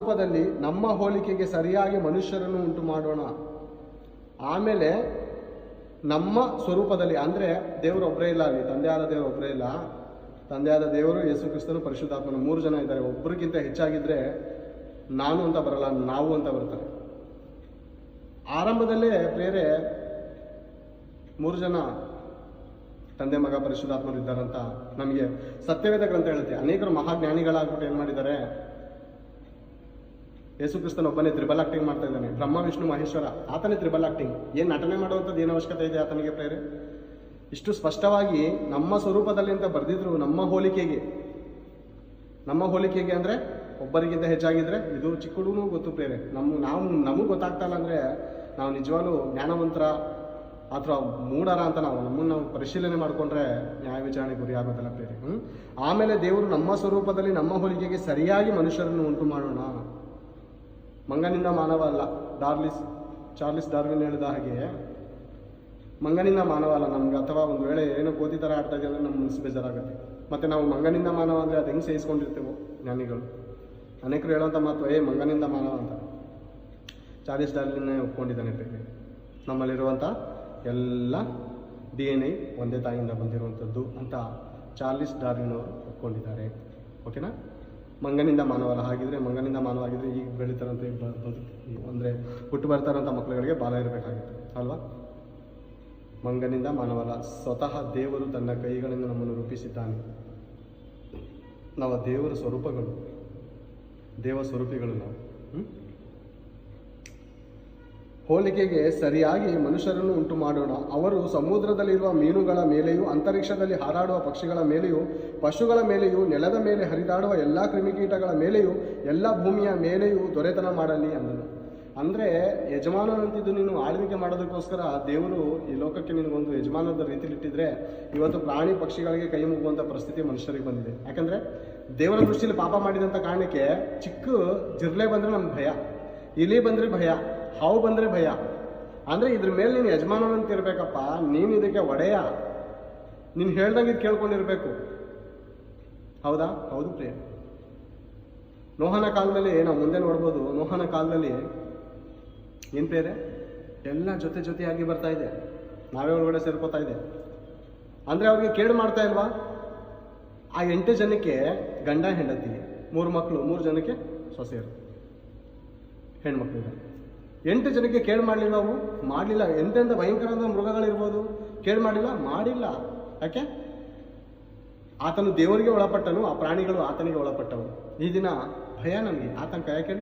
ರೂಪದಲ್ಲಿ ನಮ್ಮ ಹೋಲಿಕೆಗೆ ಸರಿಯಾಗಿ ಮನುಷ್ಯರನ್ನು ಉಂಟು ಮಾಡೋಣ. ಆಮೇಲೆ ನಮ್ಮ ಸ್ವರೂಪದಲ್ಲಿ, ಅಂದರೆ ದೇವರು ಒಬ್ಬರೇ ಇಲ್ಲ, ಅಲ್ಲಿ ತಂದೆಯಾದ ದೇವರು ಒಬ್ಬರೇ ಇಲ್ಲ. ತಂದೆಯಾದ ದೇವರು, ಯೇಸು ಕ್ರಿಸ್ತನು, ಪರಿಶುದ್ಧಾತ್ಮನು, 3 ಜನ ಇದ್ದಾರೆ. ಒಬ್ಬರಿಗಿಂತ ಹೆಚ್ಚಾಗಿದ್ದರೆ ನಾನು ಅಂತ ಬರಲ್ಲ, ನಾವು ಅಂತ ಬರ್ತಾರೆ. ಆರಂಭದಲ್ಲೇ ಪ್ರೇರೆ 3 ಜನ ತಂದೆ, ಮಗ, ಪರಿಶುದ್ಧಾತ್ಮರು ಇದ್ದಾರಂತ ನಮಗೆ ಸತ್ಯವೇದ ಗ್ರಂಥ ಹೇಳುತ್ತೆ. ಅನೇಕರು ಮಹಾಜ್ಞಾನಿಗಳಾಗ್ಬಿಟ್ಟು ಏನು ಮಾಡಿದ್ದಾರೆ, ಯೇಸು ಕ್ರಿಸ್ತನ ಒಬ್ಬನೇ ತ್ರಿಬಲ್ ಆಕ್ಟಿಂಗ್ ಮಾಡ್ತಾ ಇದ್ದಾನೆ. ಬ್ರಹ್ಮ, ವಿಷ್ಣು, ಮಹೇಶ್ವರ, ಆತನೇ ತ್ರಿಬಲ್ ಆಕ್ಟಿಂಗ್. ಏನು ನಟನೆ ಮಾಡುವಂಥದ್ದು ಏನು ಅವಶ್ಯಕತೆ ಇದೆ ಆತನಿಗೆ ಪ್ರೇರೆ? ಇಷ್ಟು ಸ್ಪಷ್ಟವಾಗಿ ನಮ್ಮ ಸ್ವರೂಪದಲ್ಲಿ ಅಂತ ಬರೆದಿದ್ರು. ನಮ್ಮ ಹೋಲಿಕೆಗೆ ಅಂದರೆ ಒಬ್ಬರಿಗಿಂತ ಹೆಚ್ಚಾಗಿದ್ರೆ, ಇದು ಚಿಕ್ಕ ಹುಡುಗನೂ ಗೊತ್ತು ಪ್ರೇರೆ. ನಮಗೆ ಗೊತ್ತಾಗ್ತಲ್ಲ ಅಂದರೆ ನಾವು ನಿಜವಾಗ್ಲೂ ಜ್ಞಾನವಂತರ ಅಥವಾ ಮೂಢರ ಅಂತ ನಮ್ಮನ್ನು ಪರಿಶೀಲನೆ ಮಾಡಿಕೊಂಡ್ರೆ ನ್ಯಾಯ ವಿಚಾರಣೆ ಗುರಿ ಆಗೋದಲ್ಲ ಪ್ರೇರೆ. ಆಮೇಲೆ ದೇವರು ನಮ್ಮ ಸ್ವರೂಪದಲ್ಲಿ ನಮ್ಮ ಹೋಲಿಕೆಗೆ ಸರಿಯಾಗಿ ಮನುಷ್ಯರನ್ನು ಉಂಟು ಮಾಡೋಣ. ಮಂಗನಿಂದ ಮಾನವ ಅಲ್ಲ. ಚಾರ್ಲಿಸ್ ಡಾರ್ವಿನ್ ಹೇಳಿದ ಹಾಗೆ ಮಂಗನಿಂದ ಮಾನವ ಅಲ್ಲ ನಮ್ಗೆ. ಅಥವಾ ಒಂದು ವೇಳೆ ಏನೋ ಕೋತಿ ಥರ ಆಡ್ತಾ ಇದೆ ಅಂದರೆ ನಮ್ಮ ಮನಸ್ಸು ಬೇಜಾರಾಗುತ್ತೆ. ಮತ್ತು ನಾವು ಮಂಗನಿಂದ ಮಾನವ ಅಂದರೆ ಅದು ಹೆಂಗೆ ಸೇರಿಸ್ಕೊಂಡಿರ್ತೇವೋ ಜ್ಞಾನಿಗಳು. ಅನೇಕರು ಹೇಳೋಂಥ ಮಾತು ಮಂಗನಿಂದ ಮಾನವ ಅಂತ. ಚಾರ್ಲಿಸ್ ಡಾರ್ವಿನ್ನೇ ಒಪ್ಕೊಂಡಿದ್ದಾನೆ ಬೇರೆ. ನಮ್ಮಲ್ಲಿರುವಂಥ ಎಲ್ಲ DNA ಒಂದೇ ತಾಯಿಯಿಂದ ಬಂದಿರುವಂಥದ್ದು ಅಂತ ಚಾರ್ಲಿಸ್ ಡಾರ್ವಿನ್ ಅವರು ಒಪ್ಕೊಂಡಿದ್ದಾರೆ. ಓಕೆನಾ? ಮಂಗನಿಂದ ಮಾನವಲ್ಲ. ಹಾಗಿದ್ರೆ ಮಂಗನಿಂದ ಮಾನವ ಆಗಿದ್ರೆ ಈಗ ಬೆಳೀತಾರಂತೆ ಅಂದರೆ ಹುಟ್ಟು ಬರ್ತಾರಂಥ ಮಕ್ಕಳುಗಳಿಗೆ ಬಾಲ ಇರಬೇಕಾಗಿತ್ತು ಅಲ್ವಾ? ಮಂಗನಿಂದ ಮಾನವಲ್ಲ. ಸ್ವತಃ ದೇವರು ತನ್ನ ಕೈಗಳಿಂದ ನಮ್ಮನ್ನು ರೂಪಿಸಿದ್ದಾನೆ. ನಾವು ದೇವರ ಸ್ವರೂಪಗಳು, ದೇವ ಸ್ವರೂಪಿಗಳು ನಾವು. ಹೋಲಿಕೆಗೆ ಸರಿಯಾಗಿ ಮನುಷ್ಯರನ್ನು ಉಂಟು ಮಾಡೋಣ. ಅವರು ಸಮುದ್ರದಲ್ಲಿರುವ ಮೀನುಗಳ ಮೇಲೆಯೂ, ಅಂತರಿಕ್ಷದಲ್ಲಿ ಹಾರಾಡುವ ಪಕ್ಷಿಗಳ ಮೇಲೆಯೂ, ಪಶುಗಳ ಮೇಲೆಯೂ, ನೆಲದ ಮೇಲೆ ಹರಿದಾಡುವ ಎಲ್ಲ ಕ್ರಿಮಿಕೀಟಗಳ ಮೇಲೆಯೂ, ಎಲ್ಲ ಭೂಮಿಯ ಮೇಲೆಯೂ ದೊರೆತನ ಮಾಡಲಿ ಅಂದನು. ಅಂದರೆ ಯಜಮಾನನಂತಿದ್ದು ನೀನು ಆಳ್ವಿಕೆ ಮಾಡೋದಕ್ಕೋಸ್ಕರ ದೇವರು ಈ ಲೋಕಕ್ಕೆ ನಿನಗೊಂದು ಯಜಮಾನದ ರೀತಿಲಿಟ್ಟಿದ್ರೆ ಇವತ್ತು ಪ್ರಾಣಿ ಪಕ್ಷಿಗಳಿಗೆ ಕೈ ಮುಗುವಂಥ ಪರಿಸ್ಥಿತಿ ಮನುಷ್ಯರಿಗೆ ಬಂದಿದೆ. ಯಾಕಂದರೆ ದೇವರ ದೃಷ್ಟಿಯಲ್ಲಿ ಪಾಪ ಮಾಡಿದಂಥ ಕಾರಣಕ್ಕೆ ಚಿಕ್ಕ ಜಿರ್ಲೆ ಬಂದರೆ ನಮ್ಗೆ ಭಯ, ಇಲಿ ಬಂದರೆ ಭಯ, ಹಾವು ಬಂದರೆ ಭಯ. ಅಂದರೆ ಇದ್ರ ಮೇಲೆ ನೀನು ಯಜಮಾನನಂತ ಇರಬೇಕಪ್ಪ. ನೀನು ಇದಕ್ಕೆ ಒಡೆಯ, ನೀನು ಹೇಳ್ದಂಗೆ ಇದು ಕೇಳ್ಕೊಂಡಿರ್ಬೇಕು. ಹೌದಾ? ಹೌದು ಪ್ರಿಯ. ನೋಹನ ಕಾಲದಲ್ಲಿ ನಾವು ಮುಂದೆ ನೋಡ್ಬೋದು. ನೋಹನ ಕಾಲದಲ್ಲಿ ಏನು ಪ್ರೇರೆ ಎಲ್ಲ ಜೊತೆಯಾಗಿ ಬರ್ತಾ ಇದೆ. ನಾವೇ ಒಳಗಡೆ ಸೇರ್ಕೋತಾ ಇದೆ. ಅಂದರೆ ಅವ್ರಿಗೆ ಕೇಡು ಮಾಡ್ತಾ ಇಲ್ವಾ? ಆ 8 ಜನಕ್ಕೆ ಗಂಡ ಹೆಂಡತಿ, 3 ಮಕ್ಕಳು, 3 ಜನಕ್ಕೆ ಸೊಸೆಯರು, ಹೆಣ್ಮಕ್ಳು. 8 ಜನಕ್ಕೆ ಕೇಳು ಮಾಡಲಿಲ್ಲ. ಅವು ಮಾಡಲಿಲ್ಲ. ಎಂತೆಂಥ ಭಯಂಕರವಾದ ಮೃಗಗಳಿರ್ಬೋದು, ಕೇಳು ಮಾಡಿಲ್ಲ. ಯಾಕೆ? ಆತನು ದೇವರಿಗೆ ಒಳಪಟ್ಟನು, ಆ ಪ್ರಾಣಿಗಳು ಆತನಿಗೆ ಒಳಪಟ್ಟವು. ಈ ದಿನ ಭಯ ನಮಗೆ, ಆತಂಕ. ಯಾಕೆ?